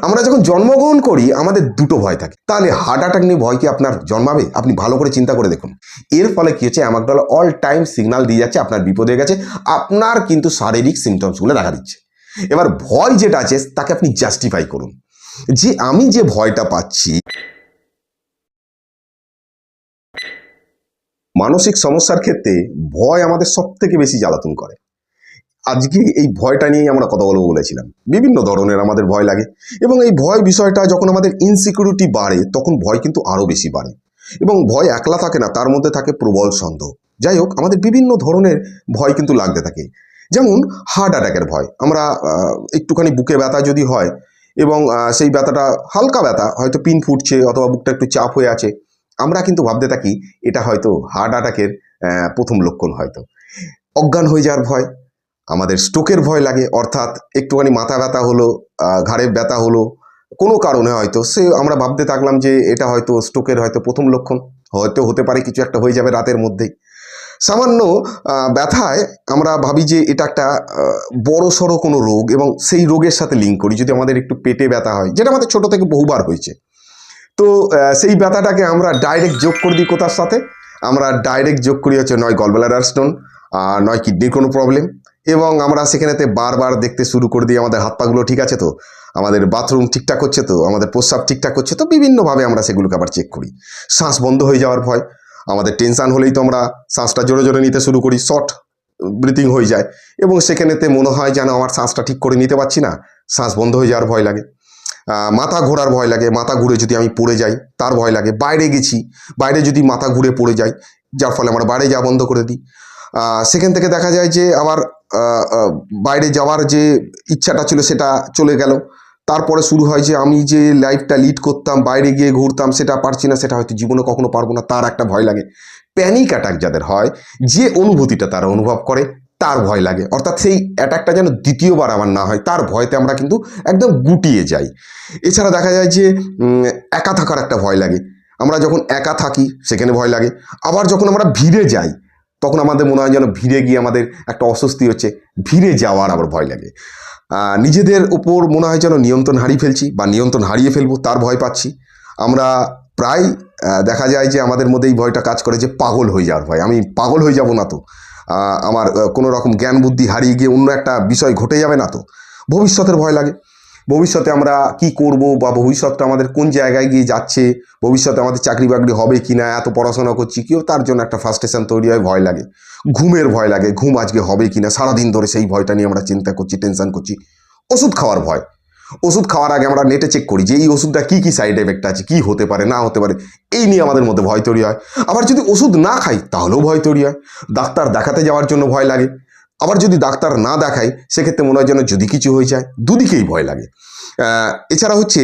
আমরা যখন জন্মগ্রহণ করি আমাদের দুটো ভয় থাকে, তাহলে হার্ট অ্যাটাক নিয়ে ভয় কি আপনার জন্মাবে? আপনি ভালো করে চিন্তা করে দেখুন। এর ফলে কি হচ্ছে, অ্যামাগডালা অল টাইম সিগন্যাল দিয়ে যাচ্ছে আপনার বিপদ হয়ে গেছে, আপনার কিন্তু শারীরিক সিমটমসগুলো দেখা দিচ্ছে। এবার ভয় যেটা আছে তাকে আপনি জাস্টিফাই করুন যে আমি যে ভয়টা পাচ্ছি, মানসিক সমস্যার ক্ষেত্রে ভয় আমাদের সব থেকে বেশি জ্বালাতন করে। আজকে এই ভয়টা নিয়েই আমরা কথা বলবো বলেছিলাম। বিভিন্ন ধরনের আমাদের ভয় লাগে, এবং এই ভয় বিষয়টা যখন আমাদের ইনসিকিউরিটি বাড়ে তখন ভয় কিন্তু আরও বেশি বাড়ে। এবং ভয় একলা থাকে না, তার মধ্যে থাকে প্রবল সন্দেহ। যাই হোক, আমাদের বিভিন্ন ধরনের ভয় কিন্তু লাগতে থাকে। যেমন হার্ট অ্যাটাকের ভয়। আমরা একটুখানি বুকে ব্যথা যদি হয় এবং সেই ব্যথাটা হালকা ব্যথা, হয়তো পিন ফুটছে অথবা বুকটা একটু চাপ হয়ে আছে, আমরা কিন্তু ভাবতে থাকি এটা হয়তো হার্ট অ্যাটাকের প্রথম লক্ষণ। হয়তো অজ্ঞান হয়ে যাওয়ার ভয়, আমাদের স্ট্রোকের ভয় লাগে, অর্থাৎ একটুখানি মাথা ব্যথা হলো, ঘাড়ে ব্যথা হলো কোনো কারণে, হয়তো সে আমরা ভাবতে থাকলাম যে এটা হয়তো স্ট্রোকের হয়তো প্রথম লক্ষণ, হয়তো হতে পারে কিছু একটা হয়ে যাবে রাতের মধ্যেই। সামান্য ব্যথায় আমরা ভাবি যে এটা একটা বড় সড়ো কোনো রোগ, এবং সেই রোগের সাথে লিঙ্ক করি। যদি আমাদের একটু পেটে ব্যথা হয়, যেটা আমাদের ছোট থেকে বহুবার হয়েছে, তো সেই ব্যথাটাকে আমরা ডাইরেক্ট যোগ করে দিই কোথার সাথে? আমরা ডাইরেক্ট যোগ করি হচ্ছে নয় গলব্লাডার স্টোন, নয় কিডনির কোনো প্রবলেম, এবং আমরা সেখানেতে বারবার দেখতে শুরু করে দিই আমাদের হাত পাগুলো ঠিক আছে তো, আমাদের বাথরুম ঠিকঠাক হচ্ছে তো, আমাদের প্রস্রাব ঠিকঠাক হচ্ছে তো, বিভিন্নভাবে আমরা সেগুলোকে আবার চেক করি। শ্বাস বন্ধ হয়ে যাওয়ার ভয়, আমাদের টেনশান হলেই তো আমরা শ্বাসটা জোরে জোরে নিতে শুরু করি, শর্ট ব্রিথিং হয়ে যায়, এবং সেখানেতে মনে হয় যেন আমার শ্বাসটা ঠিক করে নিতে পারছি না, শ্বাস বন্ধ হয়ে যাওয়ার ভয় লাগে। মাথা ঘোরার ভয় লাগে, মাথা ঘুরে যদি আমি পড়ে যাই তার ভয় লাগে। বাইরে গেছি, বাইরে যদি মাথা ঘুরে পড়ে যাই, যার ফলে আমরা বাইরে যাওয়া বন্ধ করে দিই। সেখান থেকে দেখা যায় যে আবার বাইরে যাওয়ার যে ইচ্ছাটা ছিল সেটা চলে গেল। তারপরে শুরু হয় যে আমি যে লাইফটা লিড করতাম, বাইরে গিয়ে ঘুরতাম, সেটা পারছি না, সেটা হয়তো জীবনে কখনো পারবো না, তার একটা ভয় লাগে। প্যানিক অ্যাটাক যাদের হয়, যে অনুভূতিটা তারা অনুভব করে তার ভয় লাগে, অর্থাৎ সেই অ্যাটাকটা যেন দ্বিতীয়বার আমার না হয়, তার ভয়তে আমরা কিন্তু একদম গুটিয়ে যাই। এছাড়া দেখা যায় যে একা থাকার একটা ভয় লাগে। আমরা যখন একা থাকি সেখানে ভয় লাগে। আবার যখন আমরা ভিড়ে যাই তখন আমাদের মনে হয় যেন ভিড়ে গিয়ে আমাদের একটা অস্বস্তি হচ্ছে, ভিড়ে যাওয়ার আবার ভয় লাগে। নিজেদের উপর মনে হয় যেন নিয়ন্ত্রণ হারিয়ে ফেলছি বা নিয়ন্ত্রণ হারিয়ে ফেলবো, তার ভয় পাচ্ছি। আমরা প্রায় দেখা যায় যে আমাদের মধ্যে এই ভয়টা কাজ করে যে পাগল হয়ে যাওয়ার ভয়। আমি পাগল হয়ে যাব না তো, আমার কোনো রকম জ্ঞান বুদ্ধি হারিয়ে গিয়ে অন্য একটা বিষয় ঘটে যাবে না তো। ভবিষ্যতের ভয় লাগে, ভবিষ্যতে আমরা কি করব বা ভবিষ্যৎটা আমাদের কোন জায়গায় গিয়ে যাচ্ছে, ভবিষ্যতে আমাদের চাকরি বাকরি হবে কি না, এত পড়াশোনা করছি কেউ, তার জন্য একটা ফার্স্টেশন তৈরি হয়, ভয় লাগে। ঘুমের ভয় লাগে, ঘুম আজকে হবে কি না, সারাদিন ধরে সেই ভয়টা নিয়ে আমরা চিন্তা করছি, টেনশন করছি। ওষুধ খাওয়ার ভয়, ওষুধ খাওয়ার আগে আমরা নেটে চেক করি যে এই ওষুধটা কী কী সাইড এফেক্ট আছে, কী হতে পারে না হতে পারে, এই নিয়ে আমাদের মধ্যে ভয় তৈরি হয়। আবার যদি ওষুধ না খাই তাহলেও ভয় তৈরি হয়। ডাক্তার দেখাতে যাওয়ার জন্য ভয় লাগে। আবার যদি ডাক্তার না দেখাই সেক্ষেত্রে মনে হয় যেন যদি কিছু হয়ে যায়, দুদিকেই ভয় লাগে। এছাড়া হচ্ছে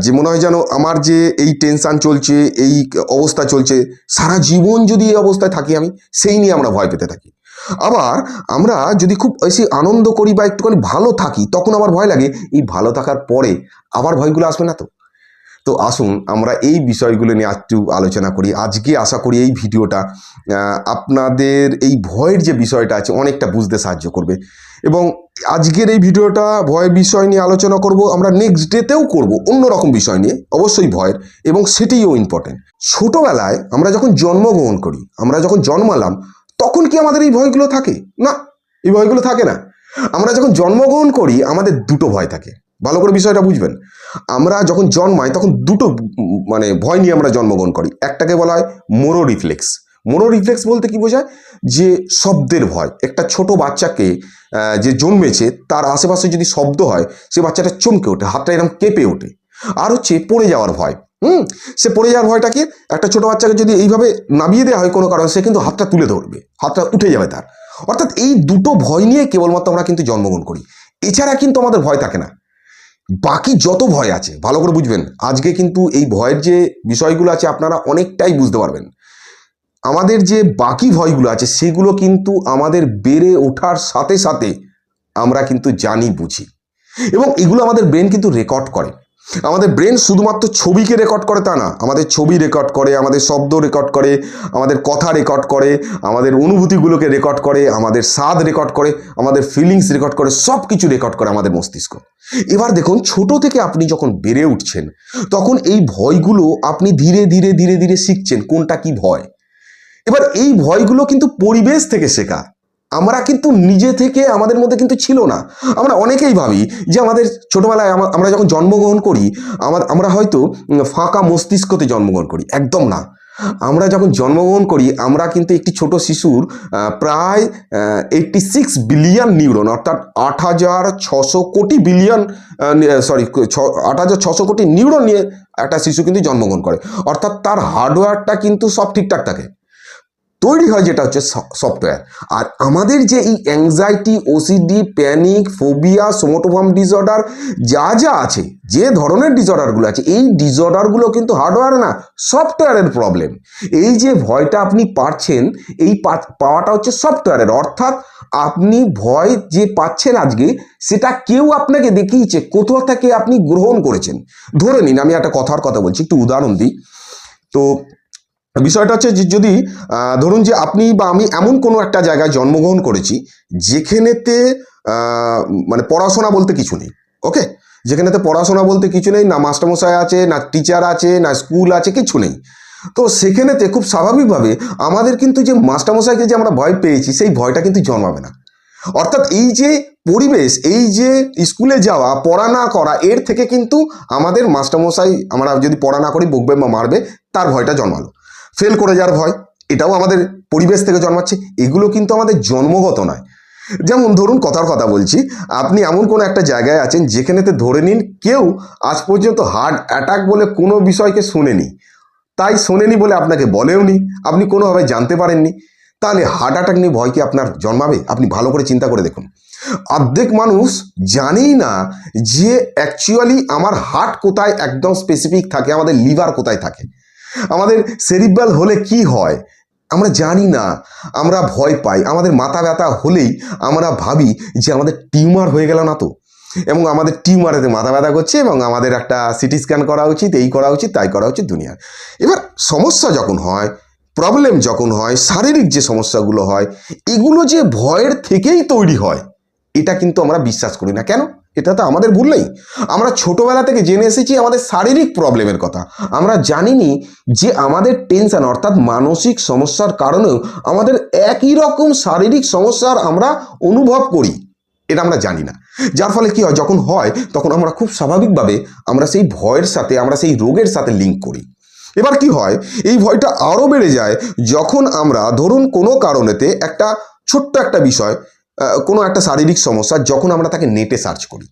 যে মনে হয় যেন আমার যে এই টেনশান চলছে, এই অবস্থা চলছে, সারা জীবন যদি এই অবস্থায় থাকি আমি, সেই নিয়ে আমরা ভয় পেতে থাকি। আবার আমরা যদি খুব বেশি আনন্দ করি বা একটুখানি ভালো থাকি তখন আমার ভয় লাগে এই ভালো থাকার পরে আবার ভয়গুলো আসবে না তো। তো আসুন আমরা এই বিষয়গুলো নিয়ে একটু আলোচনা করি। আজকে আশা করি এই ভিডিওটা আপনাদের এই ভয়ের যে বিষয়টা আছে অনেকটা বুঝতে সাহায্য করবে। এবং আজকের এই ভিডিওটা ভয়ের বিষয় নিয়ে আলোচনা করব, আমরা নেক্সট ডেতেও করব অন্যরকম বিষয় নিয়ে, অবশ্যই ভয়ের, এবং সেটিও ইম্পর্টেন্ট। ছোটোবেলায় আমরা যখন জন্মগ্রহণ করি, আমরা যখন জন্মালাম তখন কি আমাদের এই ভয়গুলো থাকে? না, এই ভয়গুলো থাকে না। আমরা যখন জন্মগ্রহণ করি আমাদের দুটো ভয় থাকে, ভালো করে বিষয়টা বুঝবেন। আমরা যখন জন্মাই তখন দুটো মানে ভয় নিয়ে আমরা জন্মগ্রহণ করি। একটাকে বলা হয় মোরো রিফ্লেক্স। মোরো রিফ্লেক্স বলতে কি বোঝায়? যে শব্দের ভয়। একটা ছোট বাচ্চাকে যে জন্মেছে তার আশেপাশে যদি শব্দ হয় সে বাচ্চাটা চমকে ওঠে, হাতটা এরকম কেঁপে ওঠে। আর হচ্ছে পড়ে যাওয়ার ভয়। সে পড়ে যাওয়ার ভয়টাকে, একটা ছোট বাচ্চাকে যদি এইভাবে নামিয়ে দেওয়া হয় কোনো কারণে, সে কিন্তু হাতটা তুলে ধরবে, হাতটা উঠে যাবে তার। অর্থাৎ এই দুটো ভয় নিয়ে কেবলমাত্র আমরা কিন্তু জন্মগ্রহণ করি, এছাড়া কিন্তু আমাদের ভয় থাকে না। বাকি যত ভয় আছে ভালো করে বুঝবেন, আজকে কিন্তু এই ভয়ের যে বিষয়গুলো আছে আপনারা অনেকটাই বুঝতে পারবেন। আমাদের যে বাকি ভয়গুলো আছে সেগুলো কিন্তু আমাদের বেড়ে ওঠার সাথে সাথে আমরা কিন্তু জানি বুঝি, এবং এগুলো আমাদের ব্রেন কিন্তু রেকর্ড করে। আমাদের ব্রেন শুধুমাত্র ছবিকে রেকর্ড করে তা না, আমাদের ছবি রেকর্ড করে, আমাদের শব্দ রেকর্ড করে, আমাদের কথা রেকর্ড করে, আমাদের অনুভূতিগুলোকে রেকর্ড করে, আমাদের স্বাদ রেকর্ড করে, আমাদের ফিলিংস রেকর্ড করে, সব কিছু রেকর্ড করে আমাদের মস্তিষ্ক। এবার দেখুন, ছোট থেকে আপনি যখন বেড়ে উঠছেন তখন এই ভয়গুলো আপনি ধীরে ধীরে ধীরে ধীরে শিখছেন কোনটা কি ভয়। এবার এই ভয়গুলো কিন্তু পরিবেশ থেকে শেখা, আমরা কিন্তু নিজে থেকে আমাদের মধ্যে কিন্তু ছিল না। আমরা অনেকেই ভাবি যে আমাদের ছোটবেলায় আমরা যখন জন্মগ্রহণ করি আমরা হয়তো ফাঁকা মস্তিষ্কতে জন্মগ্রহণ করি, একদম না। আমরা যখন জন্মগ্রহণ করি আমরা কিন্তু একটি ছোট শিশুর প্রায় 86 বিলিয়ন নিউরন, অর্থাৎ 8,600 কোটি বিলিয়ন 8,600 কোটি নিউরন নিয়ে একটা শিশু কিন্তু জন্মগ্রহণ করে। অর্থাৎ তার হার্ডওয়্যারটা কিন্তু সব ঠিকঠাক থাকে, তৈরি হয় যেটা হচ্ছে সফটওয়্যার। আর আমাদের যে এই anxiety, OCD, panic, phobia, somatoform disorder যা যা আছে, যে ধরনের ডিসঅর্ডারগুলো আছে, এই ডিসঅর্ডারগুলো কিন্তু হার্ডওয়্যার না, সফটওয়্যারের প্রবলেম। এই যে ভয়টা আপনি পাচ্ছেন, এই পাওয়াটা হচ্ছে সফটওয়্যারের। অর্থাৎ আপনি ভয় যে পাচ্ছেন আজকে, সেটা কেউ আপনাকে দেখিয়েছে, কোথাও থেকে আপনি গ্রহণ করেছেন। ধরে নিন, আমি একটা কথার কথা বলছি, একটু উদাহরণ দিই। তো বিষয়টা হচ্ছে যে যদি ধরুন যে আপনি বা আমি এমন কোনো একটা জায়গায় জন্মগ্রহণ করেছি যেখানেতে মানে পড়াশোনা বলতে কিছু নেই, ওকে, যেখানেতে পড়াশোনা বলতে কিছু নেই, না মাস্টারমশাই আছে, না টিচার আছে, না স্কুল আছে, কিছু নেই। তো সেখানেতে খুব স্বাভাবিকভাবে আমাদের কিন্তু যে মাস্টারমশাইকে যে আমরা ভয় পেয়েছি, সেই ভয়টা কিন্তু জন্মাবে না। অর্থাৎ এই যে পরিবেশ, এই যে স্কুলে যাওয়া, পড়া না করা, এর থেকে কিন্তু আমাদের মাস্টারমশাই, আমরা যদি পড়া না করি বকবে বা মারবে, তার ভয়টা জন্মালো। ফেল করে যাওয়ার ভয়, এটাও আমাদের পরিবেশ থেকে জন্মাচ্ছে। এগুলো কিন্তু আমাদের জন্মগত নয়। যেমন ধরুন, কথার কথা বলছি, আপনি এমন কোনো একটা জায়গায় আছেন যেখানেতে ধরে নিন কেউ আজ পর্যন্ত হার্ট অ্যাটাক বলে কোনো বিষয়কে শোনেনি, তাই শোনেনি বলে আপনাকে বলেওনি, আপনি কোনোভাবে জানতে পারেননি, তাহলে হার্ট অ্যাটাক নিয়ে ভয় কি আপনার জন্মাবে? আপনি ভালো করে চিন্তা করে দেখুন। অর্ধেক মানুষ জানেই না যে অ্যাকচুয়ালি আমার হার্ট কোথায় একদম স্পেসিফিক থাকে, আমাদের লিভার কোথায় থাকে, আমাদের সেরিব্রাল হলে কি হয় আমরা জানি না। আমরা ভয় পাই, আমাদের মাথা ব্যথা হলেই আমরা ভাবি যে আমাদের টিউমার হয়ে গেল না তো, এবং আমাদের টিউমারেতে মাথা ব্যথা করছে এবং আমাদের একটা সিটি স্ক্যান করা উচিত, এই করা উচিত, তাই করা উচিত দুনিয়ার। এবার সমস্যা যখন হয়, প্রবলেম যখন হয়, শারীরিক যে সমস্যাগুলো হয়, এগুলো যে ভয়ের থেকেই তৈরি হয়, এটা কিন্তু আমরা বিশ্বাস করি না। কেন? এটা তো আমাদের ভুল নেই। আমরা ছোটবেলা থেকে জেনে এসেছি আমাদের শারীরিক প্রবলেমের কথা, আমরা জানিনি যে আমাদের টেনশন অর্থাৎ মানসিক সমস্যার কারণেও আমাদের একই রকম শারীরিক সমস্যার আমরা অনুভব করি, এটা আমরা জানি না। যার ফলে কি হয়, যখন হয় তখন আমরা খুব স্বাভাবিকভাবে আমরা সেই ভয়ের সাথে, আমরা সেই রোগের সাথে লিঙ্ক করি। এবার কি হয়, এই ভয়টা আরও বেড়ে যায় যখন আমরা ধরুন কোনো কারণেতে একটা ছোট্ট একটা বিষয়, কোনো একটা শারীরিক সমস্যা, যখন আমরা তাকে নেটে সার্চ করি।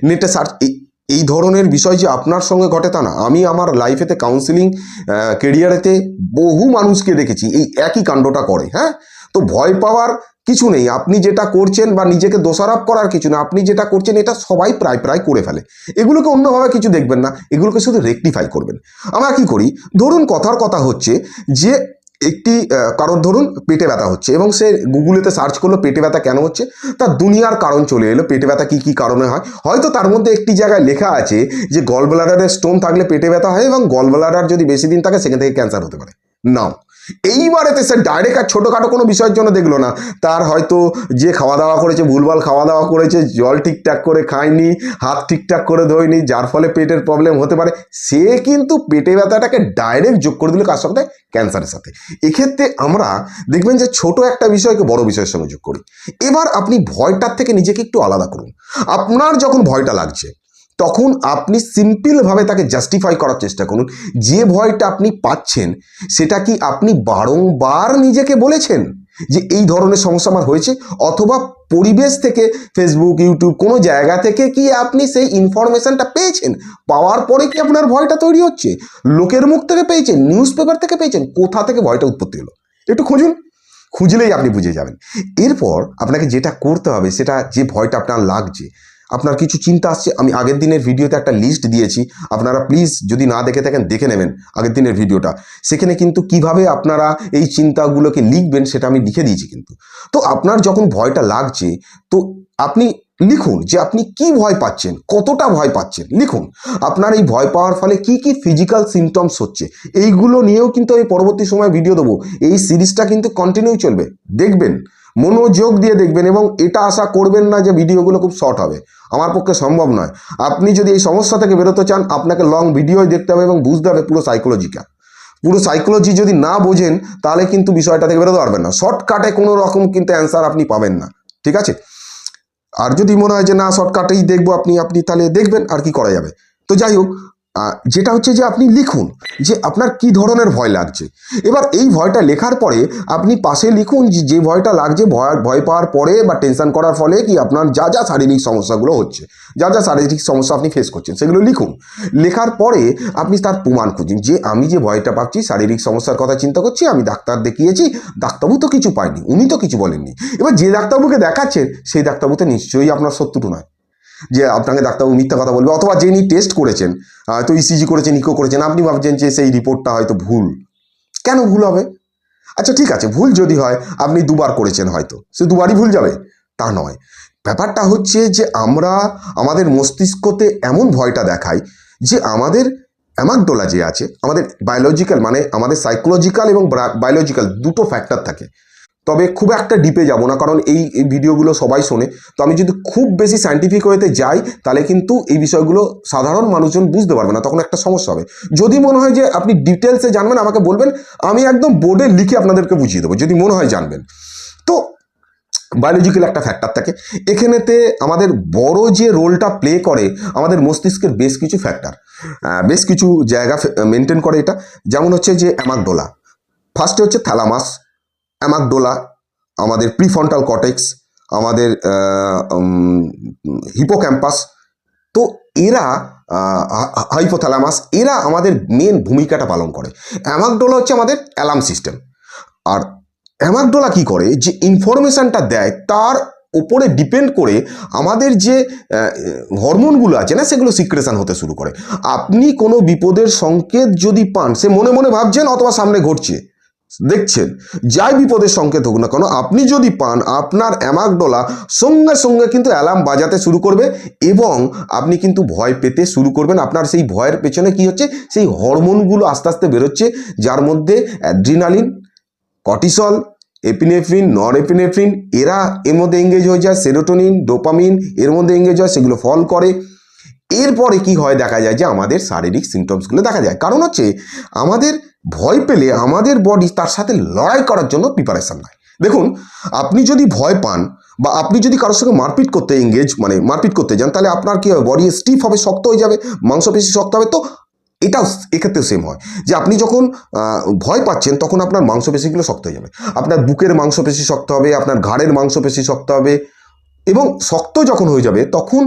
নেটে সার্চ, এই ধরনের বিষয় যে আপনার সঙ্গে ঘটে তা না। আমি আমার লাইফেতে কাউন্সিলিং কেরিয়ারেতে বহু মানুষকে দেখেছি এই একই কাণ্ডটা করে। হ্যাঁ, তো ভয় পাওয়ার কিছু নেই, আপনি যেটা করছেন বা নিজেকে দোষারোপ করার কিছু না, আপনি যেটা করছেন এটা সবাই প্রায় করে ফেলে। এগুলোকে অন্যভাবে কিছু দেখবেন না, এগুলোকে শুধু রেকটিফাই করবেন। আমরা কি করি, ধরুন কথার কথা হচ্ছে যে একটি কারোর ধরুন পেটে ব্যথা হচ্ছে এবং সে গুগলেতে সার্চ করলো পেটে ব্যথা কেন হচ্ছে, তার দুনিয়ার কারণ চলে এলো, পেটে ব্যথা কী কী কারণে হয়। হয়তো তার মধ্যে একটি জায়গায় লেখা আছে যে গল ব্লাডারে স্টোন থাকলে পেটে ব্যথা হয় এবং গল ব্লাডার যদি বেশি দিন থাকে সেখান থেকে ক্যান্সার হতে পারে। নাও, এইবারেতে সে ডাইরেক্ট আর ছোটোখাটো কোনো বিষয়ের জন্য দেখলো না, তার হয়তো যে খাওয়া দাওয়া করেছে, ভুলভাল খাওয়া দাওয়া করেছে, জল ঠিকঠাক করে খায়নি, হাত ঠিকঠাক করে ধোয়নি, যার ফলে পেটের প্রবলেম হতে পারে, সে কিন্তু পেটে ব্যথাটাকে ডাইরেক্ট যোগ করে দিল কার সাথে? ক্যান্সারের সাথে। এক্ষেত্রে আমরা দেখবেন যে ছোট একটা বিষয়কে বড় বিষয়ের সঙ্গে যোগ করি। এবার আপনি ভয়টার থেকে নিজেকে একটু আলাদা করুন। আপনার যখন ভয়টা লাগছে তখন আপনি সিম্পলভাবে তাকে জাস্টিফাই করার চেষ্টা করুন। যে ভয়টা আপনি পাচ্ছেন সেটা কি আপনি বারংবার নিজেকে বলেছেন যে এই ধরনের সমস্যা আমার হয়েছে, অথবা পরিবেশ থেকে, ফেসবুক, ইউটিউব কোনো জায়গা থেকে কি আপনি সেই ইনফরমেশনটা পেয়েছেন? পাওয়ার পরে কি আপনার ভয়টা তৈরি হচ্ছে? লোকের মুখ থেকে পেয়েছেন, নিউজ পেপার থেকে পেয়েছেন, কোথা থেকে ভয়টা উৎপত্তি হলো? একটু খুঁজুন, খুঁজলেই আপনি বুঝে যাবেন। এরপর আপনাকে যেটা করতে হবে, সেটা যে ভয়টা আপনার লাগছে, আপনার কিছু চিন্তা আসছে, আমি আগের দিনের ভিডিওতে একটা লিস্ট দিয়েছি, আপনারা প্লিজ যদি না দেখে থাকেন দেখে নেবেন আগের দিনের ভিডিওটা। সেখানে কিন্তু কিভাবে আপনারা এই চিন্তাগুলোকে লিখবেন সেটা আমি লিখে দিয়েছি কিন্তু। তো আপনার যখন ভয়টা লাগছে, তো আপনি লিখুন যে আপনি কি ভয় পাচ্ছেন, কতটা ভয় পাচ্ছেন, লিখুন আপনার এই ভয় পাওয়ার ফলে কি কি ফিজিক্যাল সিমটমস হচ্ছে। এইগুলো নিয়েও কিন্তু আমি পরবর্তী সময় ভিডিও দেবো। এই সিরিজটা কিন্তু কন্টিনিউ চলবে, দেখবেন, মনোযোগ দিয়ে দেখবেন, এবং এটা আশা করবেন না যে ভিডিওগুলো খুব শর্ট হবে, আমার পক্ষে সম্ভব নয়। আপনি যদি এই সমস্যা থেকে বেরোতে চান, আপনাকে লং ভিডিও দেখতে হবে এবং বুঝতে হবে পুরো সাইকোলজি যদি না বোঝেন তাহলে কিন্তু বিষয়টা থেকে বেরোতে পারবেন না। শর্টকাটে কোনো রকম কিন্তু অ্যান্সার আপনি পাবেন না, ঠিক আছে? আর যদি মনে হয় যে না শর্টকাটেই দেখবো, আপনি তাহলে দেখবেন, আর কি করা যাবে। তো যাই হোক, যেটা হচ্ছে যে আপনি লিখুন যে আপনার কি ধরনের ভয় লাগছে। এবার এই ভয়টা লেখার পরে আপনি পাশে লিখুন যে ভয়টা লাগছে, ভয় পাওয়ার পরে বা টেনশন করার ফলে কি আপনার যা যা শারীরিক সমস্যাগুলো হচ্ছে, যা যা শারীরিক সমস্যা আপনি ফেস করছেন, সেগুলো লিখুন। লেখার পরে আপনি তার প্রমাণ খুঁজুন যে আমি যে ভয়টা পাচ্ছি, শারীরিক সমস্যার কথা চিন্তা করছি, আমি ডাক্তার দেখিয়েছি, ডাক্তারবাবু তো কিছু পায়নি, উনি তো কিছু বলেননি। এবার যে ডাক্তারবাবুকে দেখাচ্ছেন সেই ডাক্তারবাবু তো নিশ্চয়ই আপনার শত্রু নয় যে আপনাকে ডাক্তারবাবু মিথ্যা কথা বলবে, অথবা যিনি টেস্ট করেছেন, হয়তো ইসিজি করেছেন, ইকো করেছেন, আপনি ভাবছেন যে সেই রিপোর্টটা হয়তো ভুল। কেন ভুল হবে? আচ্ছা ঠিক আছে, ভুল যদি হয়, আপনি দুবার করেছেন, হয়তো সে দুবারই ভুল যাবে, তা নয়। ব্যাপারটা হচ্ছে যে আমরা আমাদের মস্তিষ্কতে এমন ভয়টা দেখাই যে আমাদের অ্যামাগডোলা যে আছে, আমাদের বায়োলজিক্যাল মানে আমাদের সাইকোলজিক্যাল এবং বায়োলজিক্যাল দুটো ফ্যাক্টর থাকে। তবে খুব একটা ডিপে যাব না, কারণ এই ভিডিওগুলো সবাই শোনে। তো আমি যদি খুব বেশি সায়েন্টিফিক ওয়েতে যাই, তাহলে কিন্তু এই বিষয়গুলো সাধারণ মানুষজন বুঝতে পারবে না, তখন একটা সমস্যা হবে। যদি মনে হয় যে আপনি ডিটেলসে জানবেন, আমাকে বলবেন, আমি একদম বোর্ডে লিখে আপনাদেরকে বুঝিয়ে দেবো, যদি মনে হয় জানবেন। তো বায়োলজিক্যাল একটা ফ্যাক্টর থাকে এখানেতে, আমাদের বড় যে রোলটা প্লে করে আমাদের মস্তিষ্কের বেশ কিছু ফ্যাক্টর, বেশ কিছু জায়গা মেনটেন করে এটা। যেমন হচ্ছে যে অ্যামাগডোলা, ফার্স্টে হচ্ছে থ্যালামাস, অ্যামাগডোলা, আমাদের প্রিফ্রন্টাল কর্টেক্স, আমাদের হিপোক্যাম্পাস। তো এরা হাইপোথ্যালামাস, এরা আমাদের মেন ভূমিকাটা পালন করে। অ্যামাগডোলা হচ্ছে আমাদের অ্যালার্ম সিস্টেম। আর অ্যামাগডোলা কি করে, যে ইনফরমেশনটা দেয় তার ওপরে ডিপেন্ড করে আমাদের যে হরমোনগুলো আছে না, সেগুলো সিক্রেশন হতে শুরু করে। আপনি কোনো বিপদের সংকেত যদি পান, সে মনে মনে ভাবছেন অথবা সামনে ঘটছে দেখছেন, যাই বিপদের সংকেত হোক না কেন, আপনি যদি পান, আপনার অ্যামাগডোলা সঙ্গে সঙ্গে কিন্তু অ্যালার্ম বাজাতে শুরু করবে, এবং আপনি কিন্তু ভয় পেতে শুরু করবেন। আপনার সেই ভয়ের পেছনে কি হচ্ছে, সেই হরমোনগুলো আস্তে আস্তে বেরোচ্ছে, যার মধ্যে অ্যাড্রিনালিন, কর্টিসল, এপিনেফ্রিন, নর এপিনেফ্রিন, এরা এর মধ্যে এঙ্গেজ হয়ে যায়, সেরোটোনিন, ডোপামিন এর মধ্যে এঙ্গেজ হয়, সেগুলো ফল করে। এরপরে কি হয়, দেখা যায় যে আমাদের শারীরিক সিমটমসগুলো দেখা যায়। কারণ হচ্ছে আমাদের ভয় পেলে আমাদের বডি তার সাথে লড়াই করার জন্য প্রিপারেশন নেয়। দেখুন, আপনি যদি ভয় পান বা আপনি যদি কারোর সঙ্গে মারপিট করতে মানে মারপিট করতে যান, তাহলে আপনার কি হবে, বডি স্টিফ হবে, শক্ত হয়ে যাবে, মাংসপেশি শক্ত হবে। তো এটাও এক্ষেত্রেও সেম হয় যে আপনি যখন ভয় পাচ্ছেন, তখন আপনার মাংসপেশিগুলো শক্ত হয়ে যাবে, আপনার বুকের মাংসপেশি শক্ত হবে, আপনার ঘাড়ের মাংসপেশি শক্ত হবে, এবং শক্ত যখন হয়ে যাবে তখন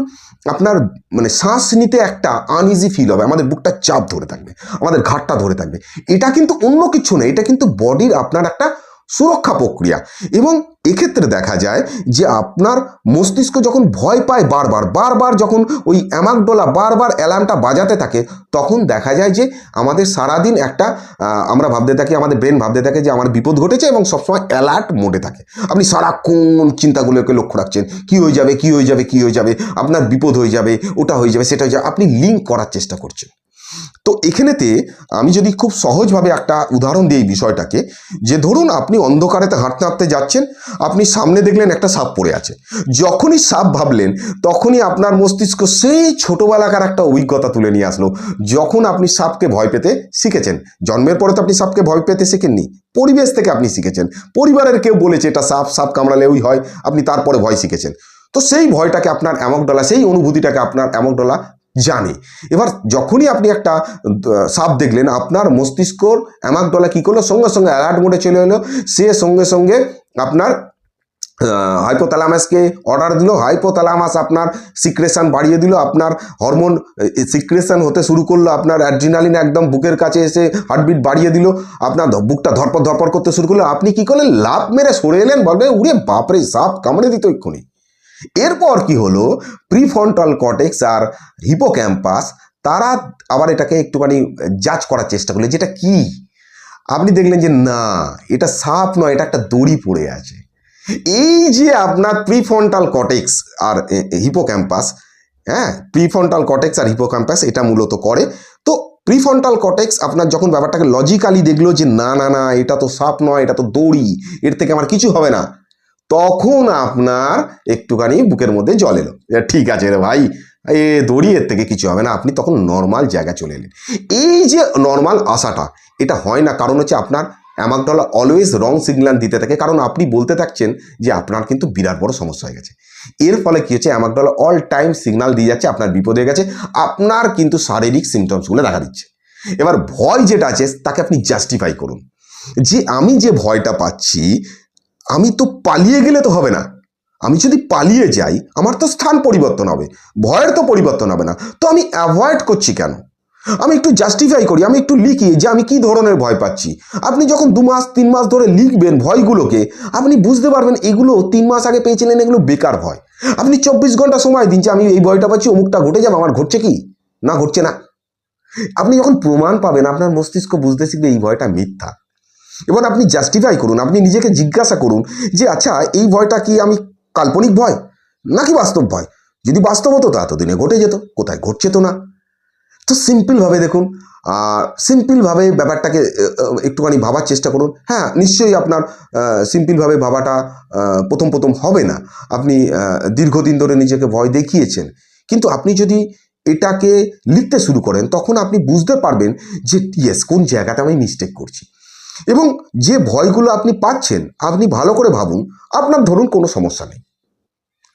আপনার মানে শ্বাস নিতে একটা আনইজি ফিল হবে, আমাদের বুকটা চাপ ধরে থাকবে, আমাদের ঘাড়টা ধরে থাকবে। এটা কিন্তু অন্য কিছু না, এটা কিন্তু বডির আপনার একটা সুরক্ষা প্রক্রিয়া। এবং এক্ষেত্রে দেখা যায় যে আপনার মস্তিষ্ক যখন ভয় পায় বারবার বারবার, যখন ওই অ্যামাগডোলা বারবার অ্যালার্মটা বাজাতে থাকে, তখন দেখা যায় যে আমাদের সারাদিন একটা আমরা ভাবতে থাকি, আমাদের ব্রেন ভাবতে থাকে যে আমার বিপদ ঘটেছে, এবং সবসময় অ্যালার্ট মোডে থাকে। আপনি সারাক্ষণ চিন্তাগুলোকে লক্ষ্য রাখছেন, কি হয়ে যাবে, কি হয়ে যাবে, কি হয়ে যাবে, আপনার বিপদ হয়ে যাবে, ওটা হয়ে যাবে, সেটা হয়ে যাবে, আপনি লিঙ্ক করার চেষ্টা করছেন। তো এখানেতে আমি যদি খুব সহজভাবে একটা উদাহরণ দিই এই বিষয়টাকে, যে ধরুন আপনি অন্ধকারেতে হাঁটতে হাঁটতে যাচ্ছেন, আপনি সামনে দেখলেন একটা সাপ পড়ে আছে, যখনই সাপ ভাবলেন তখনই আপনার মস্তিষ্ক সেই ছোটবেলাকার একটা অভিজ্ঞতা তুলে নিয়ে আসলো, যখন আপনি সাপকে ভয় পেতে শিখেছেন। জন্মের পরে তো আপনি সাপকে ভয় পেতে শেখেননি, পরিবেশ থেকে আপনি শিখেছেন, পরিবারের কেউ বলেছে এটা সাপ, সাপ কামড়ালে ওই হয়, আপনি তারপরে ভয় শিখেছেন। তো সেই ভয়টাকে আপনার অ্যামাগডালা, সেই অনুভূতিটাকে আপনার অ্যামাগডালা জানে। এবার যখনই আপনি একটা সাপ দেখলেন, আপনার মস্তিষ্কর অ্যামাগডালা কি করলো, সঙ্গে সঙ্গে অ্যালার্ট মোডে চলে এলো, সে সঙ্গে সঙ্গে আপনার হাইপোথ্যালামাসকে অর্ডার দিল, হাইপোথ্যালামাস আপনার সিক্রেশন বাড়িয়ে দিল, আপনার হরমোন সিক্রেশন হতে শুরু করলো, আপনার অ্যাড্রিনালিন একদম বুকের কাছে এসে হার্টবিট বাড়িয়ে দিল, আপনার বুকটা ধরপড় ধরপড় করতে শুরু করলো, আপনি কি করলেন, লাফ মেরে সরে এলেন, বলবে উড়ে বাপরে সাপ কামড়ে দিত এক্ষুনি। এরপর কি হলো, প্রিফ্রন্টাল কর্টেক্স আর হিপোক্যাম্পাস তারা আবার এটাকে একটুখানি জাজ করার চেষ্টা করলো, যেটা কি, আপনি দেখলেন যে না এটা সাপ নয়, এটা একটা দড়ি পড়ে আছে। এই যে আপনার প্রিফ্রন্টাল কর্টেক্স আর হিপোক্যাম্পাস, হ্যাঁ, প্রিফ্রন্টাল কর্টেক্স আর হিপোক্যাম্পাস এটা মূলত করে। তো প্রিফ্রন্টাল কর্টেক্স আপনার যখন ব্যাপারটাকে লজিক্যালি দেখলো যে না না না এটা তো সাপ নয়, এটা তো দড়ি, এর থেকে আমার কিছু হবে না, তখন আপনার একটুখানি বুকের মধ্যে জল এলো, ঠিক আছে রে ভাই, এ দড়ি, এর থেকে কিছু হবে না, আপনি তখন নর্মাল জায়গা চলে এলেন। এই যে নর্মাল আসাটা, এটা হয় না, কারণ হচ্ছে আপনার অ্যামাগডালা অলওয়েজ রং সিগন্যাল দিতে থাকে, কারণ আপনি বলতে থাকছেন যে আপনার কিন্তু বিরাট বড় সমস্যা হয়ে গেছে। এর ফলে কি হচ্ছে, অ্যামাগডালা অল টাইম সিগন্যাল দিয়ে যাচ্ছে আপনার বিপদ হয়ে গেছে, আপনার কিন্তু শারীরিক সিমটমসগুলো দেখা দিচ্ছে। এবার ভয় যেটা আছে তাকে আপনি জাস্টিফাই করুন, যে আমি যে ভয়টা পাচ্ছি, আমি তো পালিয়ে গেলে তো হবে না, আমি যদি পালিয়ে যাই আমার তো স্থান পরিবর্তন হবে, ভয়ের তো পরিবর্তন হবে না, তো আমি অ্যাভয়েড করছি কেন? আমি একটু জাস্টিফাই করি, আমি একটু লিখি যে আমি কি ধরনের ভয় পাচ্ছি। আপনি যখন 2 মাস 3 মাস ধরে লিখবেন ভয়গুলোকে, আপনি বুঝতে পারবেন এগুলো 3 মাস আগে পেয়েছিলেন, এগুলো বেকার ভয়। আপনি 24 ঘন্টা সময় দিন যে আমি এই ভয়টা পাচ্ছি, অমুকটা ঘটে যাবে, আমার ঘটছে কি না ঘটছে না। আপনি যখন প্রমাণ পাবেন আপনার মস্তিষ্ক বুঝতে শিখবে এই ভয়টা মিথ্যা। এবার আপনি জাস্টিফাই করুন, আপনি নিজেকে জিজ্ঞাসা করুন যে আচ্ছা এই ভয়টা কি আমি কাল্পনিক ভয় নাকি বাস্তব ভয়? যদি বাস্তব হতো তা এতদিনে ঘটে যেত, কোথায় ঘটছে তো না। তো সিম্পলভাবে দেখুন, সিম্পলভাবে ব্যাপারটাকে একটুখানি ভাবার চেষ্টা করুন। হ্যাঁ, নিশ্চয়ই আপনার সিম্পলভাবে ভাবাটা প্রথম প্রথম হবে না, আপনি দীর্ঘদিন ধরে নিজেকে ভয় দেখিয়েছেন, কিন্তু আপনি যদি এটাকে লিখতে শুরু করেন তখন আপনি বুঝতে পারবেন যে ইয়েস, কোন জায়গাটা আমি মিস্টেক করছি। এবং যে ভয়গুলো আপনি পাচ্ছেন, আপনি ভালো করে ভাবুন, আপনার ধরুন কোনো সমস্যা নেই,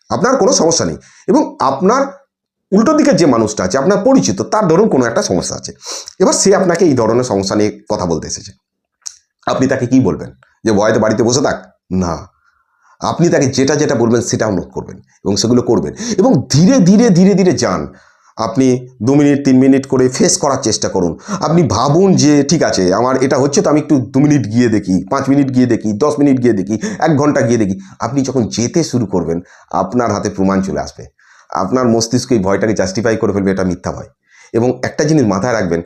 আপনার কোনো সমস্যা নেই, এবং আপনার উল্টো দিকের যে মানুষটা আছে আপনার পরিচিত, তার ধরুন কোনো একটা সমস্যা আছে, এবার সে আপনাকে এই ধরনের সমস্যা নিয়ে কথা বলতে এসেছে, আপনি তাকে কি বলবেন? যে ভয়তে বাড়িতে বসে থাক? না, আপনি তাকে যেটা যেটা বলবেন সেটাও নোট করবেন এবং সেগুলো করবেন, এবং ধীরে ধীরে ধীরে ধীরে যান। আপনি 2 মিনিট 3 মিনিট করে ফেস করার চেষ্টা করুন। আপনি ভাবুন যে ঠিক আছে আমার এটা হচ্ছে, তো আমি একটু 2 মিনিট গিয়ে দেখি, 5 মিনিট গিয়ে দেখি, 10 মিনিট গিয়ে দেখি, 1 ঘন্টা গিয়ে দেখি। আপনি যখন যেতে শুরু করবেন আপনার হাতে প্রমাণ চলে আসবে, আপনার মস্তিষ্ক এই ভয়টাকে জাস্টিফাই করে ফেলবে এটা মিথ্যা ভয়। এবং একটা জিনিস মাথায় রাখবেন,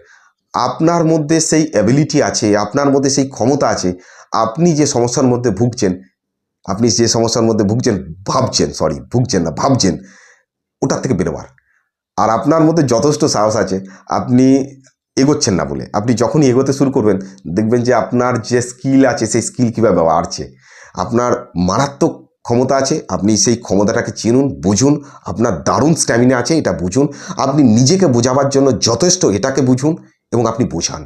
আপনার মধ্যে সেই অ্যাবিলিটি আছে, আপনার মধ্যে সেই ক্ষমতা আছে, আপনি যে সমস্যার মধ্যে ভুগছেন, আপনি যে সমস্যার মধ্যে ভুগছেন, ভাবছেন, সরি ভুগছেন না ভাবছেন, ওটার থেকে বেরোবার। আর আপনার মধ্যে যথেষ্ট সাহস আছে, আপনি এগোচ্ছেন না বলে। আপনি যখনই এগোতে শুরু করবেন দেখবেন যে আপনার যে স্কিল আছে সেই স্কিল কীভাবে বাড়ছে, আপনার মারাত্মক ক্ষমতা আছে, আপনি সেই ক্ষমতাটাকে চিনুন, বুঝুন, আপনার দারুণ স্ট্যামিনা আছে এটা বুঝুন, আপনি নিজেকে বোঝাবার জন্য যথেষ্ট এটাকে বুঝুন এবং আপনি বোঝান।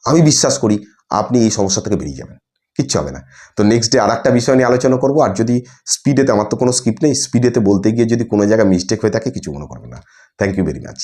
আমি বিশ্বাস করি আপনি এই সমস্যা থেকে বেরিয়ে যাবেন, কিচ্ছু হবে না। তো নেক্সট ডে আর একটা বিষয় নিয়ে আলোচনা করবো। আর যদি স্পিডেতে, আমার তো কোনো স্কিপ নেই, স্পিডেতে বলতে গিয়ে যদি কোনো জায়গায় মিস্টেক হয়ে থাকে কিছু মনে করবেন না। Thank you very much.